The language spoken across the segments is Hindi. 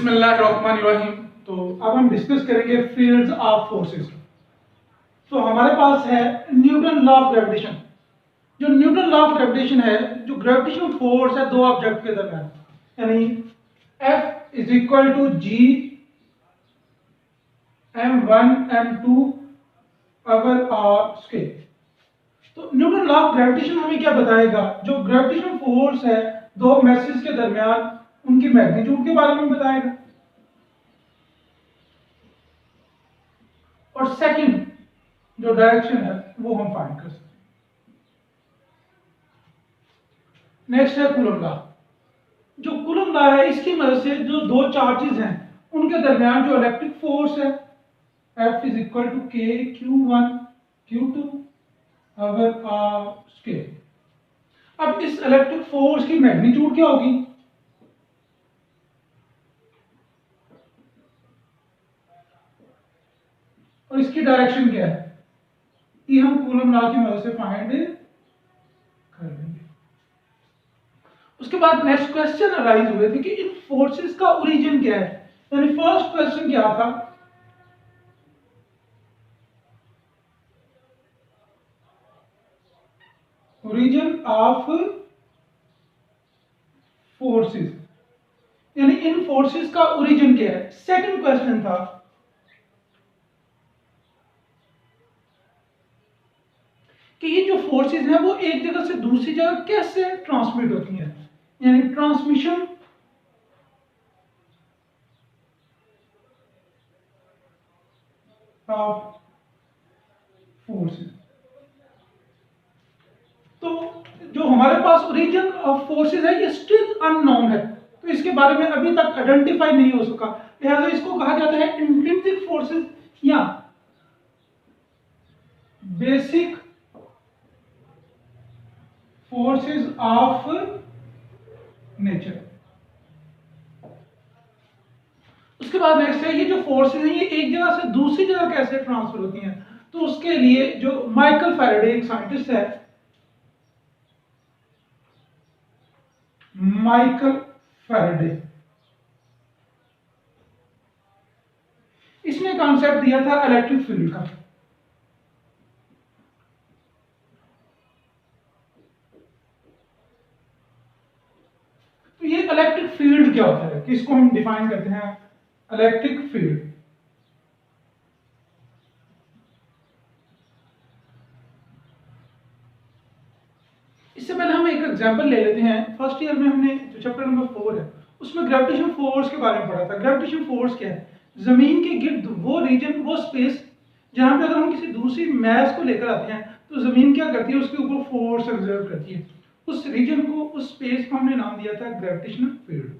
बिस्मिल्लाहिर्रहमानिर्रहीम। तो अब हम डिस्कस करेंगे फील्ड्स ऑफ फोर्सेस। तो हमारे पास है न्यूटन लॉ ऑफ ग्रेविटेशन। जो न्यूटन लॉ ऑफ ग्रेविटेशन है, जो ग्रेविटेशनल फोर्स है दो ऑब्जेक्ट के दरमियान, यानी F is equal to G m1 m2 over R square. तो न्यूटन लॉ ऑफ ग्रेविटेशन हमें क्या बताएगा? जो ग्रेविटेशनल फोर्स है दो मैसेज के दरमियान, उनकी मैग्नीट्यूड के बारे में बताएगा। और सेकंड जो डायरेक्शन है वो हम फाइंड कर सकते हैं। नेक्स्ट है कूलम लॉ। जो कूलम लॉ है, इसकी मदद से जो दो चार्जेस हैं उनके दरमियान जो इलेक्ट्रिक फोर्स है F is equal to K Q1 Q2 over R square. अब इस इलेक्ट्रिक फोर्स की मैग्नीट्यूड क्या होगी? और इसकी डायरेक्शन क्या है? ये हम कूलम लॉ की मदद से फाइंड कर लेंगे। उसके बाद नेक्स्ट क्वेश्चन अराइज हुए थे कि इन फोर्सेस का ओरिजिन क्या है। यानी फर्स्ट क्वेश्चन क्या था? ओरिजिन ऑफ फोर्सेस, यानी इन फोर्सेस का ओरिजिन क्या है। सेकंड क्वेश्चन था कि ये जो फोर्सेस हैं वो एक जगह से दूसरी जगह कैसे ट्रांसमिट होती हैं, यानी ट्रांसमिशन ऑफ फोर्सेस। तो जो हमारे पास ओरिजिन ऑफ फोर्सेस है ये स्टिल अननोन है, तो इसके बारे में अभी तक आइडेंटिफाई नहीं हो सका। लिहाजा इसको कहा जाता है इंट्रिंसिक फोर्सेस या बेसिक फोर्सेस ऑफ नेचर। उसके बाद नेक्स्ट है ये जो फोर्सेस हैं ये एक जगह से दूसरी जगह कैसे ट्रांसफर होती हैं। तो उसके लिए जो माइकल फैराडे एक साइंटिस्ट है, माइकल फैराडे, इसने कॉन्सेप्ट दिया था इलेक्ट्रिक फील्ड का। तो ये इलेक्ट्रिक फील्ड क्या होता है, किसको हम डिफाइन करते हैं? Electric field. इससे पहले हम एक एग्जांपल ले लेते हैं। फर्स्ट ईयर में हमने जो चैप्टर नंबर 4 है उसमें ग्रेविटेशन फोर्स के बारे में पढ़ा था। ग्रेविटेशन फोर्स क्या है? जमीन के गिर्द वो रीजन, वो स्पेस जहां पे अगर हम किसी दूसरी मैस को लेकर आते हैं तो जमीन क्या करती है, उसके ऊपर फोर्स एक्सर्ट करती है। उस रीजन को, उस स्पेस को हमने नाम दिया था ग्रेविटेशनल फील्ड।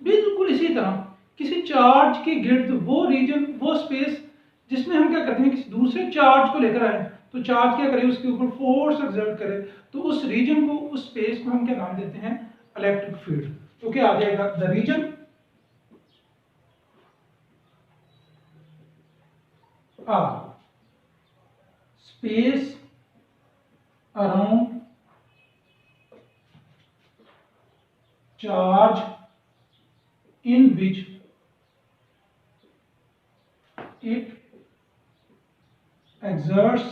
बिल्कुल इसी तरह किसी चार्ज के गिर्द वो रीजन, वो स्पेस जिसमें हम क्या करते हैं, किसी दूसरे चार्ज को लेकर आए तो चार्ज क्या करे, उसके ऊपर फोर्स एक्सर्ट करे, तो उस रीजन को, उस स्पेस को हम क्या नाम देते हैं? Electric field. तो क्या आ जाएगा? The region of space around charge in which it exerts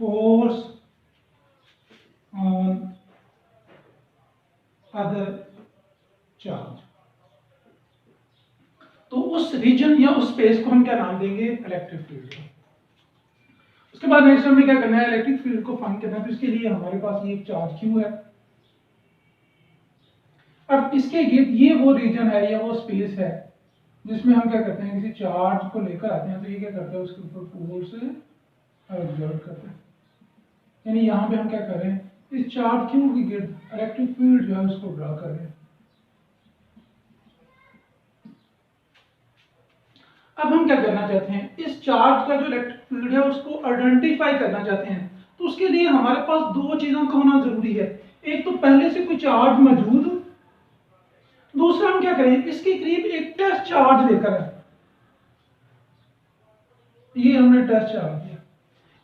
force on other charge। तो उस रीजन या उस स्पेस को हम क्या नाम देंगे? Electric field. उसके बाद नेक्स्ट हमें क्या करना है? इलेक्ट्रिक फील्ड को फाइंड करना है। तो इसके लिए हमारे पास ये एक चार्ज क्यू है। अब इसके गिर्द ये वो रीजन है या वो स्पेस है जिसमें हम क्या करते हैं, किसी चार्ज को लेकर आते हैं तो ये क्या करते हैं, उसके ऊपर फोर्स एक्सर्ट करते हैं। यानी यहाँ पे हम क्या कर रहे हैं, इस चार्ज क्यू के गिर्द इलेक्ट्रिक फील्ड जो है उसको ड्रा कर रहे हैं। अब हम क्या करना चाहते हैं, इस चार्ज का जो इलेक्ट्रिक फील्ड है उसको आइडेंटिफाई करना चाहते हैं। तो उसके लिए हमारे पास दो चीजों का होना जरूरी है। एक तो पहले से कोई चार्ज मौजूद, दूसरा हम क्या करें, इसके करीब एक टेस्ट चार्ज लेकर आए। ये हमने टेस्ट चार्ज दिया।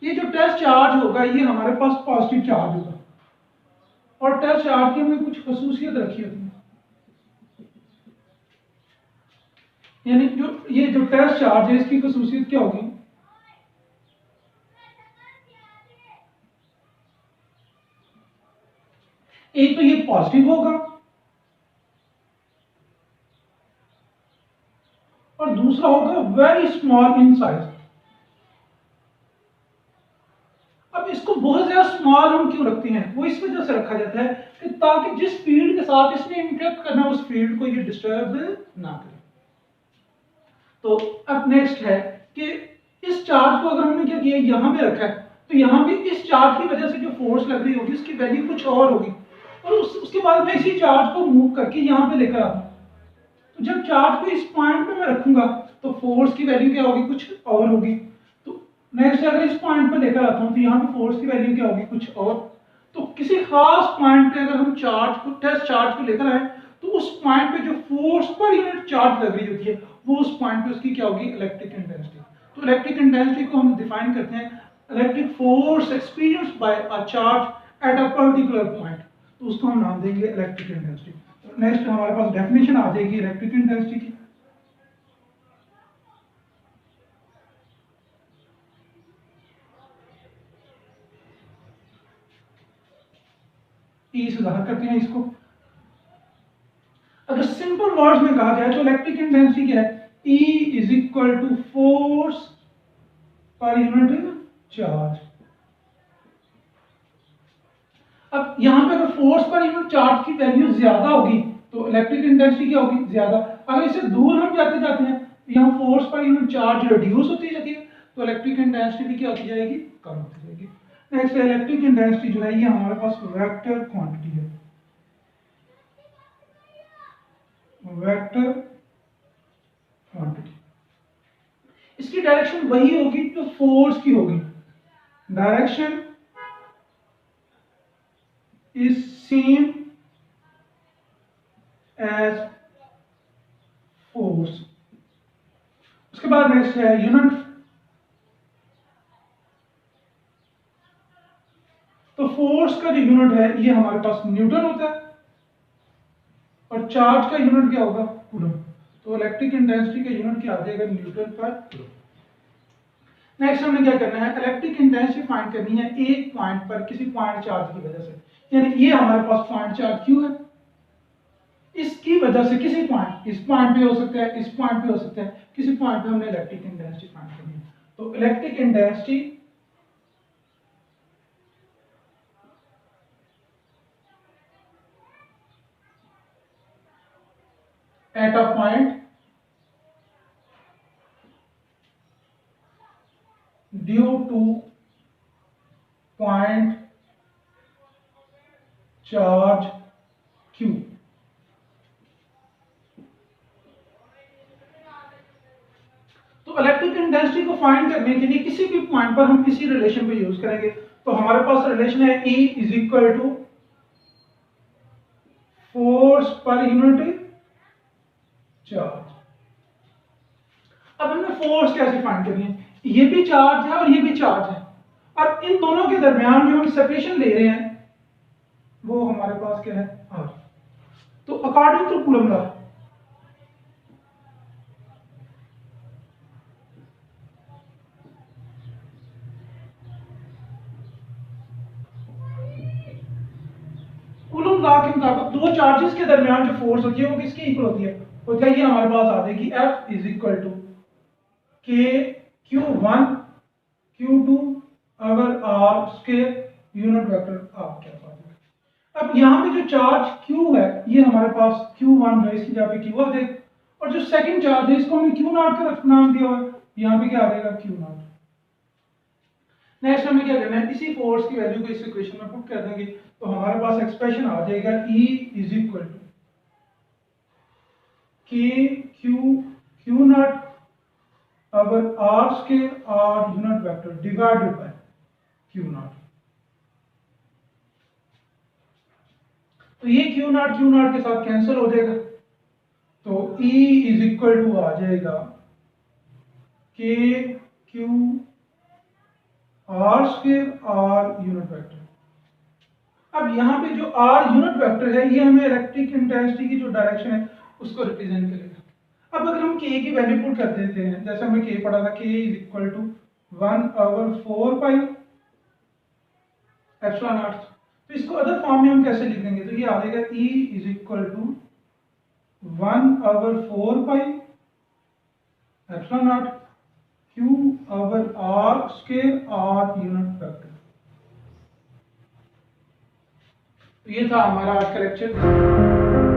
ये जो टेस्ट चार्ज होगा ये हमारे पास पॉजिटिव चार्ज होगा। और टेस्ट चार्ज की हमने कुछ खसूसियत रखी होती है। यानी जो ये जो टेस्ट चार्ज है इसकी खसूसियत क्या होगी, एक तो ये पॉजिटिव होगा और दूसरा होगा वेरी स्मॉल इन साइज। अब इसको बहुत ज्यादा स्मॉल हम क्यों रखते हैं, वो इस वजह से रखा जाता है कि ताकि जिस फील्ड के साथ इसने इंटरेक्ट करना उस फील्ड को ये डिस्टर्ब ना करे। तो अब नेक्स्ट है कि इस चार्ज को अगर हमने क्या किया यहां पे रखा है तो यहां भी इस चार्ज की वजह से जो फोर्स लग रही होगी उसकी वैल्यू कुछ और होगी, और उसके बाद मैं इसी चार्ज को मूव करके यहां पे लेकर आता हूं। तो जब चार्ज को इस पॉइंट पे मैं रखूंगा तो फोर्स की वैल्यू क्या होगी, कुछ और होगी। तो नेक्स्ट अगर इस पॉइंट पे लेकर आता हूं तो यहाँ पे फोर्स की वैल्यू क्या होगी, कुछ और। तो किसी खास पॉइंट पे अगर हम चार्ज को टेस्ट चार्ज को लेकर आए तो उस पॉइंट पे जो फोर्स पर यूनिट चार्ज लग रही होती है वो उस पॉइंट पे उसकी क्या होगी, इलेक्ट्रिक इंटेंसिटी। तो इलेक्ट्रिक इंटेंसिटी को हम डिफाइन करते हैं electric force experienced bye a charge at a particular point, तो उसको हम नाम देंगे इलेक्ट्रिक इंटेंसिटी। नेक्स्ट हमारे पास डेफिनेशन आ जाएगी इलेक्ट्रिक इंटेंसिटी की। ई से जाहिर करते हैं इसको। अगर सिंपल वर्ड्स में कहा जाए तो इलेक्ट्रिक इंटेंसिटी क्या है, E is equal to force per unit charge. अब यहां पे अगर फोर्स पर यूनिट चार्ज की वैल्यू ज्यादा होगी तो इलेक्ट्रिक इंटेंसिटी क्या होगी, ज्यादा। अगर इससे दूर हम जाते जाते हैं तो यहाँ force per unit charge reduce होती जाती है तो इलेक्ट्रिक इंटेंसिटी भी क्या होती जाएगी, कम होती जाएगी। नेक्स्ट इलेक्ट्रिक इंटेंसिटी जो है ये हमारे पास वेक्टर क्वांटिटी है, वेक्टर क्वांटिटी। इसकी डायरेक्शन वही होगी जो फोर्स की होगी, direction is same as force. उसके बाद नेक्स्ट है यूनिट। तो फोर्स का जो यूनिट है ये हमारे पास न्यूटन होता है और चार्ज का यूनिट क्या होगा, कूलम। तो इलेक्ट्रिक इंटेंसिटी का यूनिट क्या आ जाएगा, न्यूटन पर कूलम। नेक्स्ट हमने क्या करना है, इलेक्ट्रिक इंटेंसिटी फाइंड करनी है एक पॉइंट पर किसी पॉइंट चार्ज की वजह से। यानी ये हमारे पास पॉइंट चार्ज क्यू है, इसकी वजह से किसी पॉइंट, इस पॉइंट पे हो सकता है, इस पॉइंट पे हो सकता है, किसी पॉइंट पे हमने इलेक्ट्रिक इंटेंसिटी फाइंड करनी है। तो electric intensity at a point due two point charge Q. तो इलेक्ट्रिक इंटेंसिटी को फाइंड करने के लिए किसी भी पॉइंट पर हम किसी रिलेशन को यूज करेंगे। तो हमारे पास रिलेशन है E is equal to force per unit charge. अब हमें फोर्स कैसे फाइंड करनी है, ये भी चार्ज है और ये भी चार्ज है और इन दोनों के दरमियान जो हम सेपरेशन ले रहे हैं वो हमारे पास क्या है, R। तो according to coulomb law coulomb law के मुताबिक दो चार्जेस के दरमियान जो फोर्स होती है वो किसके इक्वल होती है, वो क्या, ये हमारे पास आ जाएगी F इज इक्वल टू के Q1 Q2 अगर R स्केयर यूनिट वेक्टर आप क्या पाते हैं। अब यहाँ पे जो चार्ज Q है ये हमारे पास Q1 है, इसकी जगह पे Q आ जाएगा, और जो सेकंड चार्ज है इसको हमने Q नॉट का नाम दिया हुआ है, यहाँ पे क्या आ जाएगा, Q नॉट। नेक्स्ट हमें क्या करना है, इसी फोर्स की वैल्यू को इस इक्वेशन में पुट कर देंगे तो हमारे पास एक्सप्रेशन आ जाएगा E इज इक्वल टू के क्यू नॉट अगर R square R unit vector divided by Q not. तो ये Q नॉट के साथ कैंसिल हो जाएगा तो E इज इक्वल टू आ जाएगा के Q R square R unit vector. अब यहाँ पे जो R यूनिट वेक्टर है ये हमें इलेक्ट्रिक इंटेंसिटी की जो डायरेक्शन है उसको रिप्रेजेंट करेगा। अब अगर हम k की वैल्यू पुट कर देते हैं, जैसे हमने k पढ़ा था, k is equal to 1/4 pi epsilon naught, तो इसको अदर फॉर्म में हम कैसे लिख देंगे, तो ये आ जाएगा E is equal to 1/4 pi epsilon naught Q over R square, R unit vector. तो ये था हमारा आज का लेक्चर।